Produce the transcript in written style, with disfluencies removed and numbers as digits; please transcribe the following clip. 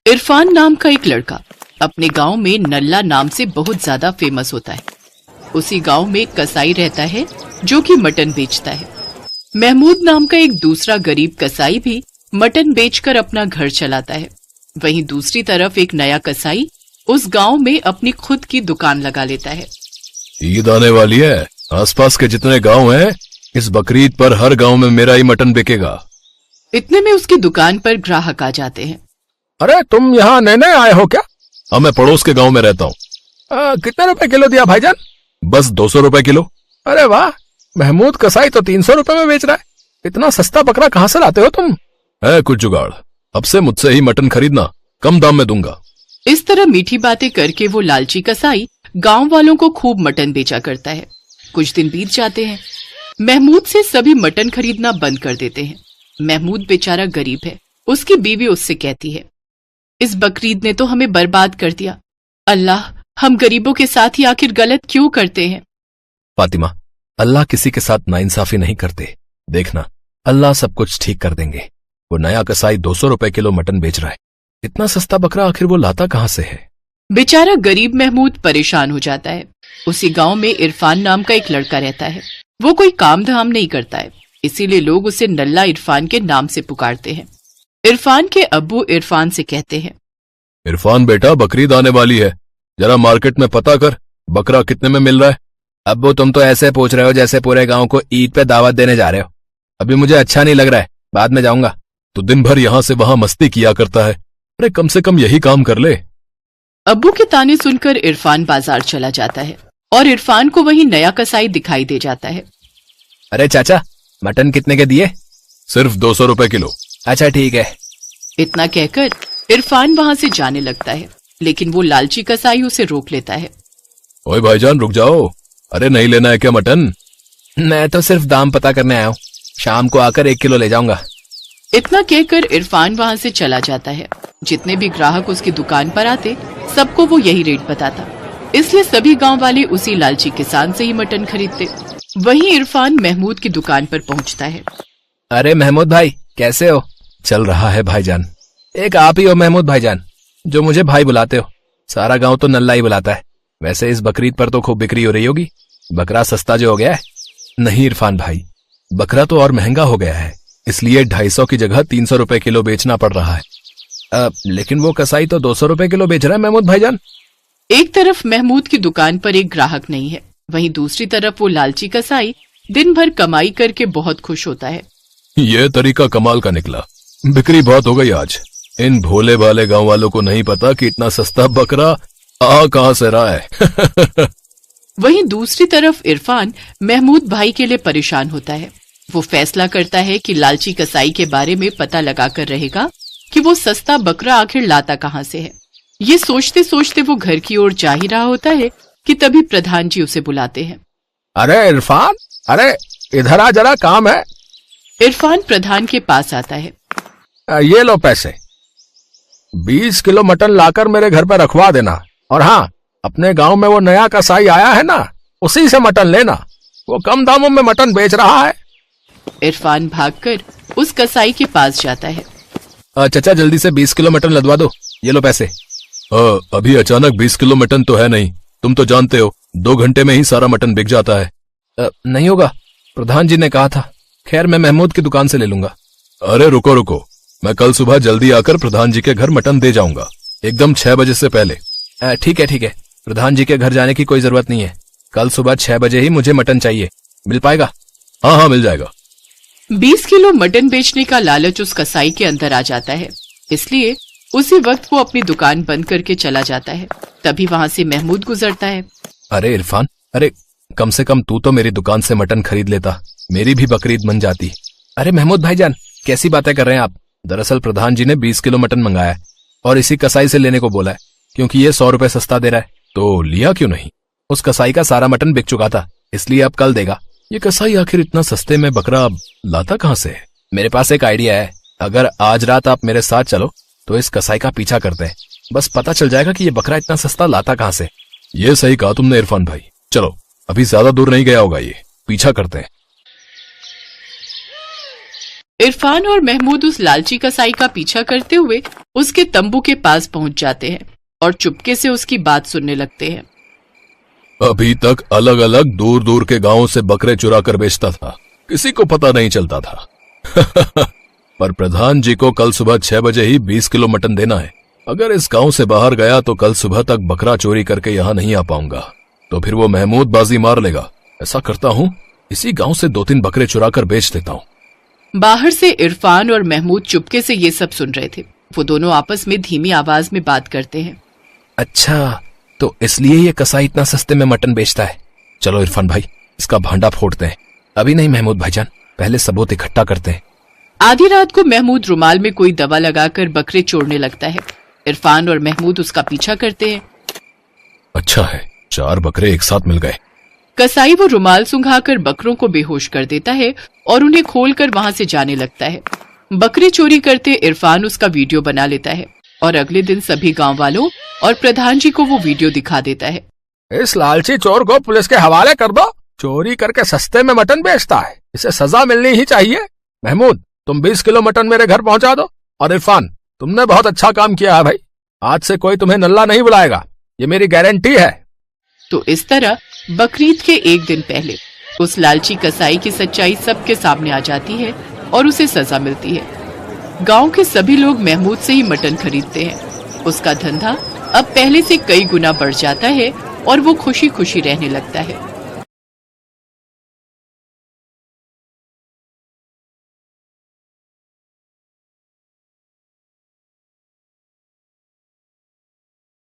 इरफान नाम का एक लड़का अपने गांव में नल्ला नाम से बहुत ज्यादा फेमस होता है। उसी गांव में एक कसाई रहता है जो कि मटन बेचता है। महमूद नाम का एक दूसरा गरीब कसाई भी मटन बेचकर अपना घर चलाता है। वहीं दूसरी तरफ एक नया कसाई उस गांव में अपनी खुद की दुकान लगा लेता है। ईद आने वाली है, आसपास के जितने गांव हैं, इस बकरीद पर हर गांव में मेरा ही मटन बिकेगा। इतने में उसकी दुकान पर ग्राहक आ जाते हैं। अरे तुम यहाँ नए नए आए हो क्या? हाँ, मैं पड़ोस के गांव में रहता हूँ। कितने रुपए किलो दिया भाईजान? बस 200 रुपए किलो। अरे वाह, महमूद कसाई तो 300 रुपए में बेच रहा है। इतना सस्ता बकरा कहाँ से लाते हो तुम? है कुछ जुगाड़, अब से मुझसे ही मटन खरीदना, कम दाम में दूंगा। इस तरह मीठी बातें करके वो लालची कसाई गांव वालों को खूब मटन बेचा करता है। कुछ दिन बीत जाते हैं। महमूद से सभी मटन खरीदना बंद कर देते हैं। महमूद बेचारा गरीब है। उसकी बीवी उससे कहती है, इस बकरीद ने तो हमें बर्बाद कर दिया। अल्लाह, हम गरीबों के साथ ही आखिर गलत क्यों करते हैं? फातिमा, अल्लाह किसी के साथ नाइंसाफी नहीं करते। देखना, अल्लाह सब कुछ ठीक कर देंगे। वो नया कसाई 200 रुपए किलो मटन बेच रहा है। इतना सस्ता बकरा आखिर वो लाता कहाँ से है? बेचारा गरीब महमूद परेशान हो जाता है। उसी गांव में इरफान नाम का एक लड़का रहता है। वो कोई काम धाम नहीं करता है, इसीलिए लोग उसे नल्ला इरफान के नाम से पुकारते हैं। इरफान के अब्बू इरफान से कहते हैं, इरफान बेटा, बकरीद आने वाली है, जरा मार्केट में पता कर, बकरा कितने में मिल रहा है। अब्बू, तुम तो ऐसे पूछ रहे हो जैसे पूरे गांव को ईद पे दावत देने जा रहे हो। अभी मुझे अच्छा नहीं लग रहा है, बाद में जाऊंगा। तो दिन भर यहाँ से वहां मस्ती किया करता है, अरे कम से कम यही काम कर ले। अब्बू के ताने सुनकर इरफान बाजार चला जाता है और इरफान को वही नया कसाई दिखाई दे जाता है। अरे चाचा, मटन कितने के दिए? सिर्फ 200 रुपए किलो। अच्छा ठीक है। इतना कहकर इरफान वहां से जाने लगता है, लेकिन वो लालची कसाई उसे रोक लेता है। ओए भाईजान, रुक जाओ। अरे नहीं लेना है क्या मटन? मैं तो सिर्फ दाम पता करने आया हूँ, शाम को आकर 1 किलो ले जाऊंगा। इतना कहकर इरफान वहां से चला जाता है। जितने भी ग्राहक उसकी दुकान पर आते, सबको वो यही रेट बताता, इसलिए सभी गांव वाले उसी लालची किसान से ही मटन खरीदते। वहीं इरफान महमूद की दुकान पर पहुंचता है। अरे महमूद भाई, कैसे हो? चल रहा है भाईजान। एक आप ही हो महमूद भाईजान जो मुझे भाई बुलाते हो? सारा गांव तो नल्ला ही बुलाता है। वैसे इस बकरीद पर तो खूब बिक्री हो रही होगी। बकरा सस्ता जो हो गया है। नहीं इरफान भाई, बकरा तो और महंगा हो गया है, इसलिए 250 की जगह 300 रुपए किलो बेचना पड़ रहा है। लेकिन वो कसाई तो 200 रुपए किलो बेच रहा है महमूद भाईजान। एक तरफ महमूद की दुकान पर एक ग्राहक नहीं है, वहीं दूसरी तरफ वो लालची कसाई दिन भर कमाई करके बहुत खुश होता है। ये तरीका कमाल का निकला, बिक्री बहुत हो गई आज। इन भोले भाले गांव वालों को नहीं पता कि इतना सस्ता बकरा आ कहां से रहा है। वहीं दूसरी तरफ इरफान महमूद भाई के लिए परेशान होता है। वो फैसला करता है कि लालची कसाई के बारे में पता लगाकर रहेगा कि वो सस्ता बकरा आखिर लाता कहां से है। ये सोचते सोचते वो घर की ओर जा ही रहा होता है कि तभी प्रधान जी उसे बुलाते हैं। अरे इरफान, अरे इधर आ, जरा काम है। इरफान प्रधान के पास आता है। ये लो पैसे, 20 किलो मटन लाकर मेरे घर पर रखवा देना। और हाँ, अपने गांव में वो नया कसाई आया है ना, उसी से मटन लेना। वो कम दामों में मटन बेच रहा है। इरफान भागकर उस कसाई के पास जाता है। चाचा, जल्दी से 20 किलो मटन लदवा दो। ये लो पैसे। अभी अचानक 20 किलो मटन तो है नहीं, तुम तो जानते हो 2 घंटे में ही सारा मटन बिक जाता है। नहीं होगा, प्रधान जी ने कहा था। खैर, मैं महमूद की दुकान से ले लूंगा। अरे रुको रुको, मैं कल सुबह जल्दी आकर प्रधान जी के घर मटन दे जाऊंगा, एकदम 6 बजे से पहले। ठीक है ठीक है, प्रधान जी के घर जाने की कोई जरूरत नहीं है। कल सुबह 6 बजे ही मुझे मटन चाहिए। मिल पाएगा? हाँ हाँ, मिल जाएगा। 20 किलो मटन बेचने का लालच उस कसाई के अंदर आ जाता है, इसलिए उसी वक्त वो अपनी दुकान बंद करके चला जाता है। तभी वहां से महमूद गुजरता है। अरे इरफान, अरे कम से कम तू तो मेरी दुकान से मटन खरीद लेता, मेरी भी बकरीद बन जाती। अरे महमूद भाईजान, कैसी बातें कर रहे हैं आप? दरअसल प्रधान जी ने 20 किलो मटन मंगाया है और इसी कसाई से लेने को बोला है, क्योंकि ये 100 रुपए सस्ता दे रहा है। तो लिया क्यों नहीं? उस कसाई का सारा मटन बिक चुका था, इसलिए अब कल देगा। ये कसाई आखिर इतना सस्ते में बकरा लाता कहां से है? मेरे पास एक आइडिया है। अगर आज रात आप मेरे साथ चलो तो इस कसाई का पीछा करते हैं, बस पता चल जाएगा कि ये बकरा इतना सस्ता लाता कहां से। ये सही कहा तुमने इरफान भाई, चलो अभी ज्यादा दूर नहीं गया होगा, ये पीछा करते हैं। इरफान और महमूद उस लालची कसाई का पीछा करते हुए उसके तंबू के पास पहुंच जाते हैं और चुपके से उसकी बात सुनने लगते हैं। अभी तक अलग अलग दूर दूर के गांवों से बकरे चुरा कर बेचता था, किसी को पता नहीं चलता था। पर प्रधान जी को कल सुबह 6 बजे ही 20 किलो मटन देना है। अगर इस गांव से बाहर गया तो कल सुबह तक बकरा चोरी करके यहाँ नहीं आ पाऊंगा, तो फिर वो महमूद बाजी मार लेगा। ऐसा करता हूँ, इसी गांव से 2-3 बकरे चुरा कर बेच देता हूँ। बाहर से इरफान और महमूद चुपके से ये सब सुन रहे थे। वो दोनों आपस में धीमी आवाज में बात करते हैं। अच्छा, तो इसलिए ये कसाई इतना सस्ते में मटन बेचता है। चलो इरफान भाई, इसका भांडा फोड़ते हैं। अभी नहीं महमूद भाईजान, पहले सबूत इकट्ठा करते हैं। आधी रात को महमूद रुमाल में कोई दवा लगाकर बकरे चोरने लगता है। इरफान और महमूद उसका पीछा करते हैं। अच्छा है, 4 बकरे एक साथ मिल गए। कसाई वो रुमाल सुंघाकर बकरों को बेहोश कर देता है और उन्हें खोलकर वहां से जाने लगता है। बकरी चोरी करते इरफान उसका वीडियो बना लेता है और अगले दिन सभी गांव वालों और प्रधान जी को वो वीडियो दिखा देता है। इस लालची चोर को पुलिस के हवाले कर दो, चोरी करके सस्ते में मटन बेचता है, इसे सजा मिलनी ही चाहिए। महमूद, तुम 20 किलो मटन मेरे घर पहुंचा दो। और इरफान, तुमने बहुत अच्छा काम किया है भाई, आज से कोई तुम्हें नल्ला नहीं बुलाएगा, ये मेरी गारंटी है। तो इस तरह बकरीद के एक दिन पहले उस लालची कसाई की सच्चाई सबके सामने आ जाती है और उसे सजा मिलती है। गांव के सभी लोग महमूद से ही मटन खरीदते हैं। उसका धंधा अब पहले से कई गुना बढ़ जाता है और वो खुशी खुशी रहने लगता है।